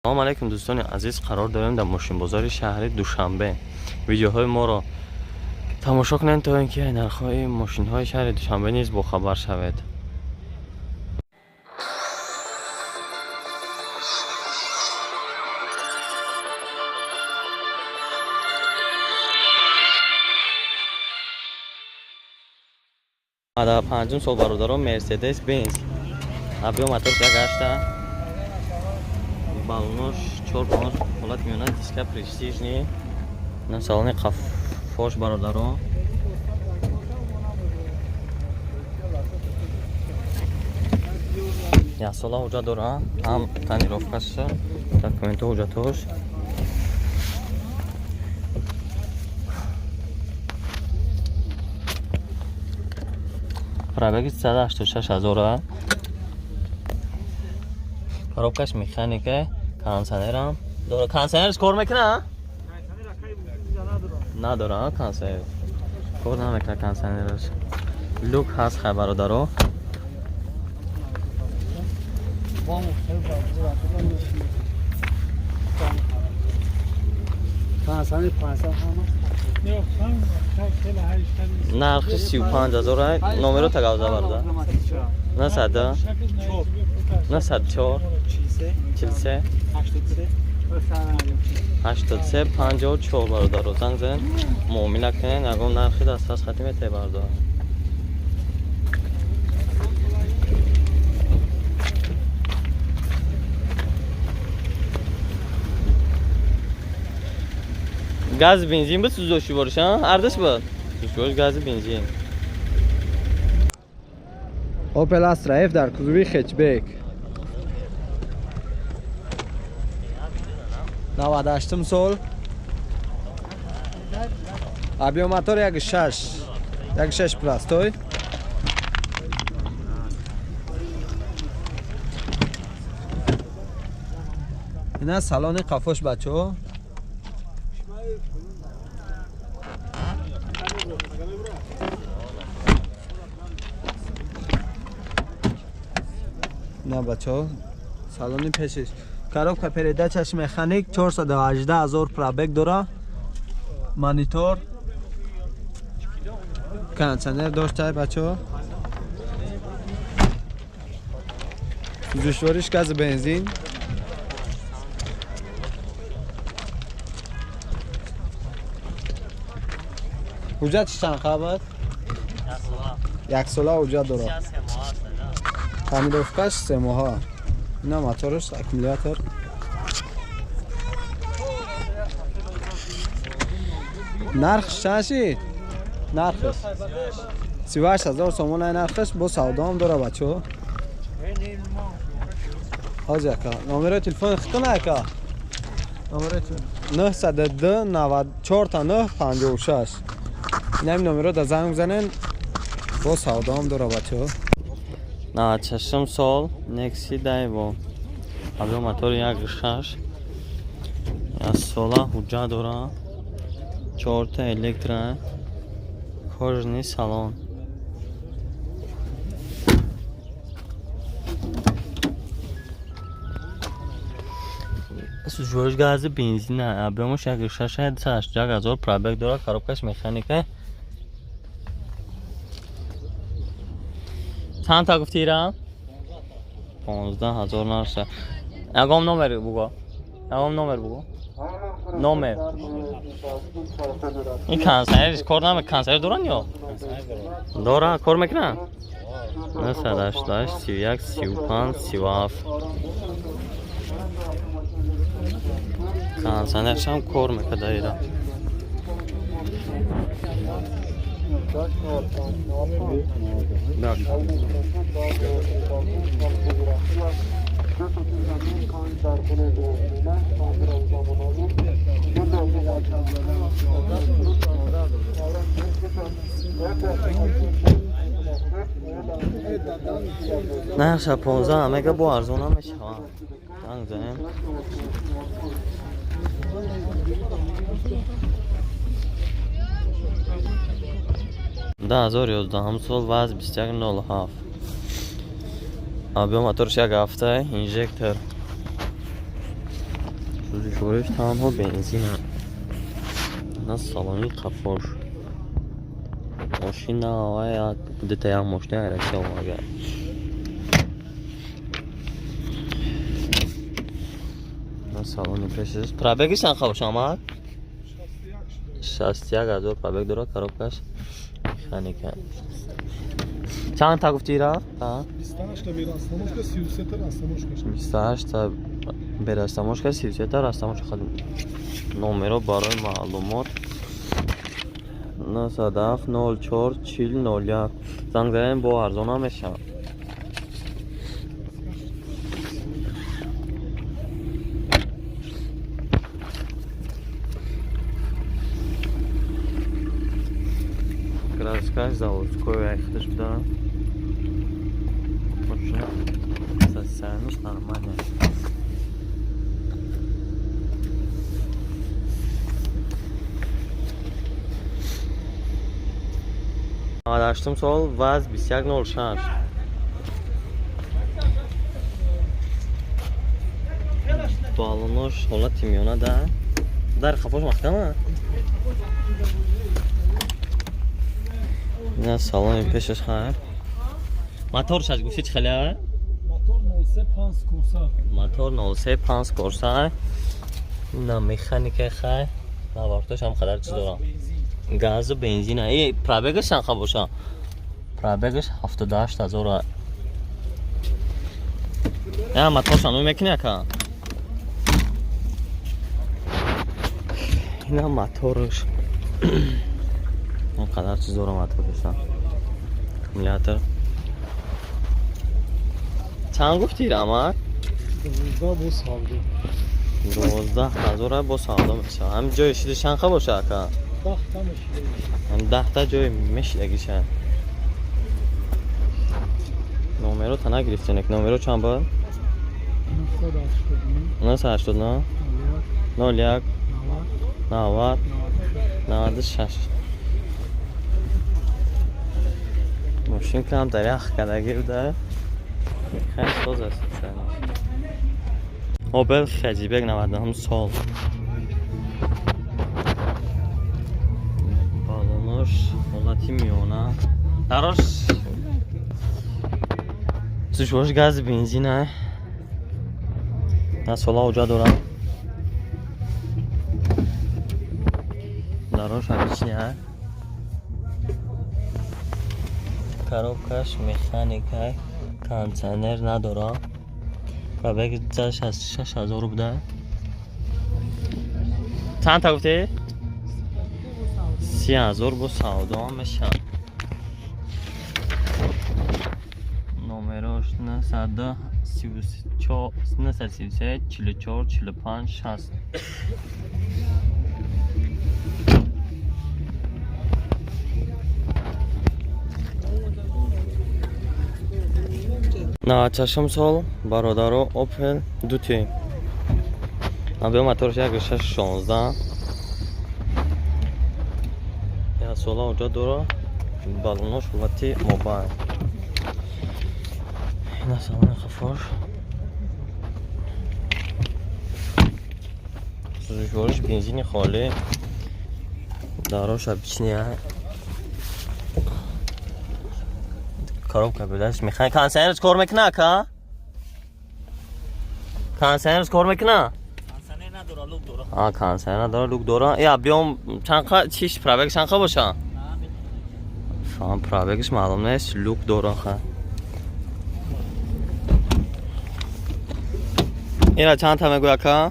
سلام علیکم دوستان عزیز، قرار داریم در ماشین بازار شهری دوشنبه ویدیوهای ما را تماشا کنید تا اینکه نرخ‌های ماشین‌های شهر دوشنبه نیز با خبر شوید. در پنجم سال برادران مرسدس بنز ابیو موتور گشته балонош 4-5 ҳолат меёнад, диска престижни на салони қаффош бародарон. яксола ҳуҷҷат дорад, ҳам танировкаша, документҳо ҳуҷҷатош. пробеги 386,000 коробкаш механика, кондиционерам дора. Кондиционерш кор мекунад? Надора кондиционер. Кор намекунад кондиционераш. Люк ҳаст хай бародаро. нархи 35,000 номеро тагавза барда. Насада. Насад 4 43 83 54 бародаро занг зан муомила кунед, ягон нархи дастас хати метавонед бардор. газ бензин буд сӯзоши бориш, ардаш буд сӯзош гази бензин. Opel Astra F در کузوی خچبک 98 سال ابیو موتور 1.6 پلاس توی اینا سالن قفاش بچه‌ها. نه بچه‌ها سالن پیشش коробка передачаш механик 418,000 пробег дора. монитор, кондиционер дошта бачо. сӯзишвориш гази бензин. ҳуҷҷатиш чанд қабат? яксола ҳуҷҷат дора. танировкаш 3 моҳа. اینا موتورش اکومولاتور. نرخش چند شد؟ نرخش 38,000 سومون. نرخش با سودا هم داره بچه. حاج اکا نمره تلفن خطون اکا نمره 902 94 تا 956 این هم نمره در زنگ بزنن با سودا هم داره بچه. 96 سال نکسی دایو ابیو موتور 1.6 яксола ҳуҷҷат дорад, 4 та электро, кожаный салон. сӯзишвориш гази бензин объемаш 1.6 381,000 пробег дорад. коробкаш механика. چند تا گفتی را؟ 15,000 نرسه. یکم نمر بگو. یکم نمر بگو. نمر. این کانسرش کار نمی کانسر دارن یا؟ داره کار میکنن؟ نه 188 31 35 37 کانسرش هم کار میکنه ایران. نه شب 15 همه که با ارزون هم میشه. زنگ زنیم 2011 سال وزن 21.07. объем моторш 1 ҳафта инжектор سوزشورش تنها بنزین هم نه سالانی قفار ماشین نه آقای بوده یک ماشین عرکی آماده نه سالانی پیشش پرابگش هم خوش آمد 61,000 پرابگ داره کروبکش خانی کرد چند تا گفتی رفت؟ 28 تا بیراستموشka 33 تا راستموشka 28 تا برستموشka 33 تا راستموشka خود نمره برای معلومات 97 04 40 01 زنگ زدن با ارزان هم میشه Краскаш заводской айхтыш да. Машина социальность нормально. Adaştım sol vaz 2106. Balonож hola timyona da. Dar kapoş mahkama. نه سالن پیشش خواهد موتورش از گوشی چه خیلیه؟ موتور 03 کورسا نه مکانیک خواهد نه وقتش هم خدر چیز دارم گاز و بنزین ای پرابگش هم خواه باشه پرابگش 78,000 نه موتورش هم میکنه که این هم موتورش اینقدر چیز دارم موتور داشتم کمولاتور چند گفتی رامات؟ 12,000 با سالده میشه هم جای شده شنخه باشه اکا 10 تا میشه هم 10 تا جای میشه گیشه نمرو تا نگرفتین یک نمرو چند بود؟ 989 01 90 96 ماشین که هم در یخ کدگی بوده خیلی ساز است اوبل خجیبک 99 سال بالونش حالتی میونه دراش سوشوش گاز بنزینه نه سولا اوجا دارم دراش همیچنیه کاروبکش مکانیکه کانتینر نداره و بگید 66,000 بوده چند تا گفتی؟ 30,000 با سودا میشه نمرش 933 44 45 60 98 سال برادر اوپل دوتی ابی موتورش یک 616 یا سولا اونجا داره بالونش قوتی موبایل این سامان خفاش سوزشورش بنزین خالی داراش بیچنیه کاروبکا بدست میخوای کانسرش کار میکنه که کانسرش کار میکنه کانسر نداره لوک داره آه کانسر نداره لوک داره یا بیام چند چیش پرابگش چند باشه فهم پرابگش معلوم نیست لوک داره خواهد اینا چند تا میگویا که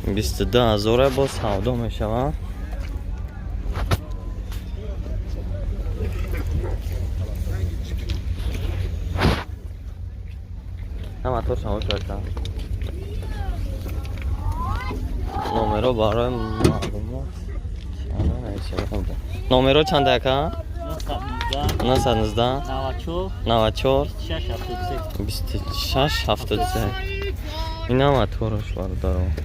22,000 با سودا میشه هم اتور شما شدتم نمرو برای معلومات نمرو چند دکه؟ 919 94 26 73 این هم اتورش برای دارم